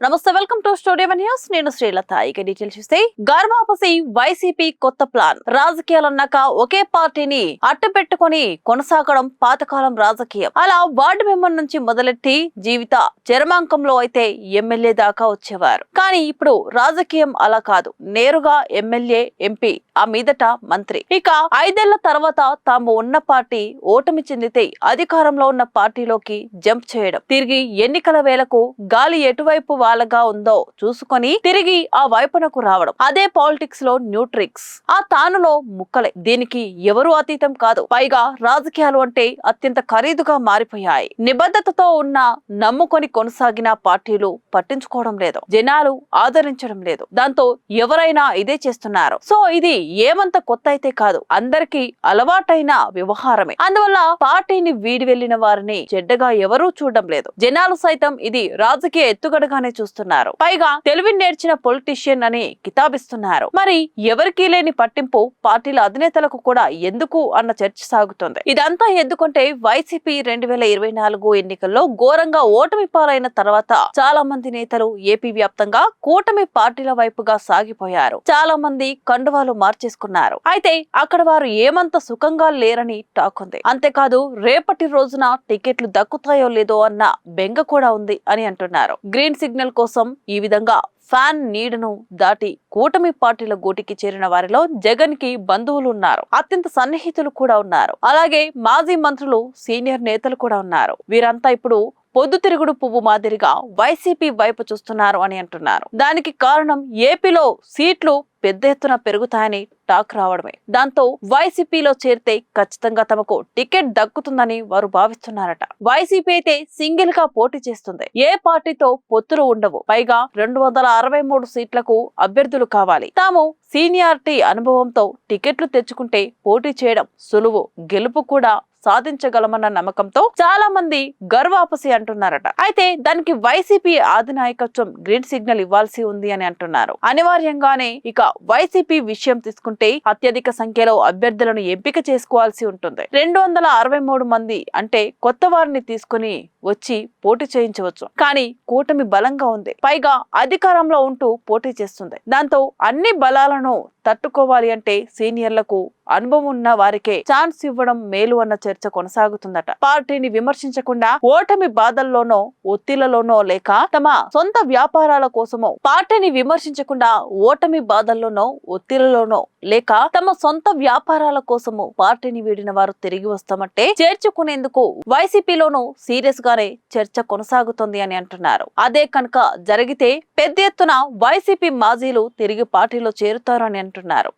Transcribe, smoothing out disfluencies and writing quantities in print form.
నమస్తే, welcome to studio news. నేను శ్రీలత. ఇక డీటెయిల్స్ చూస్తే గర్వాపసి వైసీపీ కొత్త ప్లాన్. రాజకీయాలన్నాక ఒకే పార్టీని అట్టపెట్టుకుని కొనసాగడం పాతకాలం రాజకీయం. అలా వార్డు మెంబర్ నుంచి మొదలెట్టి జీవిత చరమాంకంలో అయితే ఎమ్మెల్యే దాకా వచ్చేవారు. కానీ ఇప్పుడు రాజకీయం అలా కాదు. నేరుగా ఎమ్మెల్యే, ఎంపీ, ఆ మీదట మంత్రి. ఇక 5 ఏళ్ల తర్వాత తాము ఉన్న పార్టీ ఓటమి చెందితే అధికారంలో ఉన్న పార్టీలోకి జంప్ చేయడం, తిరిగి ఎన్నికల వేళకు గాలి ఎటువైపు వాళ్ళగా ఉందో చూసుకొని తిరిగి ఆ వైపునకు రావడం, అదే పాలిటిక్స్ లో న్యూ ట్రిక్స్. ఆ తానులో ముక్కలే. దీనికి ఎవరు అతీతం కాదు. పైగా రాజకీయాలు అంటే అత్యంత ఖరీదుగా మారిపోయాయి. నిబద్ధతతో ఉన్న నమ్ముకొని కొనసాగిన పార్టీలు పట్టించుకోవడం లేదు, జనాలు ఆదరించడం లేదు. దాంతో ఎవరైనా ఇదే చేస్తున్నారు. సో ఇది ఏమంత కొత్త అయితే కాదు, అందరికీ అలవాటైన వ్యవహారమే. అందువల్ల పార్టీని వీడి వెళ్లిన వారిని చెడ్డగా ఎవరూ చూడడం లేదు. జనాలు సైతం ఇది రాజకీయ ఎత్తుగడగానే చూస్తున్నారు. పైగా తెలివి నేర్చిన పొలిటీషియన్ అని కితాబిస్తున్నారు. మరి ఎవరికీ లేని పట్టింపు పార్టీల అధినేతలకు కూడా ఎందుకు అన్న చర్చ సాగుతోంది. ఇదంతా ఎందుకంటే వైసీపీ 2024 ఎన్నికల్లో ఘోరంగా ఓటమి పాలైన తర్వాత చాలా మంది నేతలు ఏపీ వ్యాప్తంగా కూటమి పార్టీల వైపుగా సాగిపోయారు. చాలా మంది కండువాలు మార్చేసుకున్నారు. అయితే అక్కడ వారు ఏమంత సుఖంగా లేరని టాక్ ఉంది. అంతేకాదు రేపటి రోజున టికెట్లు దక్కుతాయో లేదో అన్న బెంగ కూడా ఉంది అని అంటున్నారు. గ్రీన్ సిగ్నల్ కోసం ఈ విధంగా ఫ్యాన్ నీడను దాటి కూటమి పార్టీల గూటికి చేరిన వారిలో జగన్ కి బంధువులు ఉన్నారు, అత్యంత సన్నిహితులు కూడా ఉన్నారు. అలాగే మాజీ మంత్రులు, సీనియర్ నేతలు కూడా ఉన్నారు. వీరంతా ఇప్పుడు పొద్దుతిరుగుడు పువ్వు మాదిరిగా వైసీపీ వైపు చూస్తున్నారు అని అంటున్నారు. దానికి కారణం ఏపీలో సీట్లు పెద్ద ఎత్తున పెరుగుతాయని టాక్ రావడమే. దాంతో వైసీపీలో చేరితే ఖచ్చితంగా తమకు టికెట్ దక్కుతుందని వారు భావిస్తున్నారట. వైసీపీ అయితే సింగిల్ గా పోటీ చేస్తుంది. ఏ పార్టీతో పొత్తులు ఉండవు. పైగా 263 సీట్లకు అభ్యర్థులు కావాలి. తాము సీనియారిటీ అనుభవంతో టికెట్లు తెచ్చుకుంటే పోటీ చేయడం సులువు, గెలుపు కూడా సాధించగలమన్న నమ్మకంతో చాలా మంది గర్వాపసి అంటున్నారట. అయితే దానికి వైసీపీ అధినాయకత్వం గ్రీన్ సిగ్నల్ ఇవ్వాల్సి ఉంది అని అంటున్నారు. అనివార్యంగానే ఇక వైసీపీ విషయం తీసుకుంటే అత్యధిక సంఖ్యలో అభ్యర్థులను ఎంపిక చేసుకోవాల్సి ఉంటుంది. 263 మంది అంటే కొత్త వారిని తీసుకుని వచ్చి పోటీ చేయించవచ్చు. కానీ కూటమి బలంగా ఉంది. పైగా అధికారంలో ఉంటూ పోటీ చేస్తుంది. దాంతో అన్ని బలాలను తట్టుకోవాలి అంటే సీనియర్లకు, అనుభవం ఉన్న వారికే ఛాన్స్ ఇవ్వడం మేలు అన్న చర్చ కొనసాగుతుందట. పార్టీని విమర్శించకుండా ఓటమి బాధల్లోనో ఒత్తిళ్లలోనో లేక తమ సొంత వ్యాపారాల కోసమో, పార్టీని విమర్శించకుండా ఓటమి బాధల్లోనో ఒత్తిళ్లలోనో లేక తమ సొంత వ్యాపారాల కోసము పార్టీని వీడిన వారు తిరిగి వస్తామంటే చేర్చుకునేందుకు వైసీపీలోనూ సీరియస్ గానే చర్చ కొనసాగుతుంది అని అంటున్నారు. అదే కనుక జరిగితే పెద్ద ఎత్తున వైసీపీ మాజీలు తిరిగి పార్టీలో చేరుతారు అని అంటున్నారు.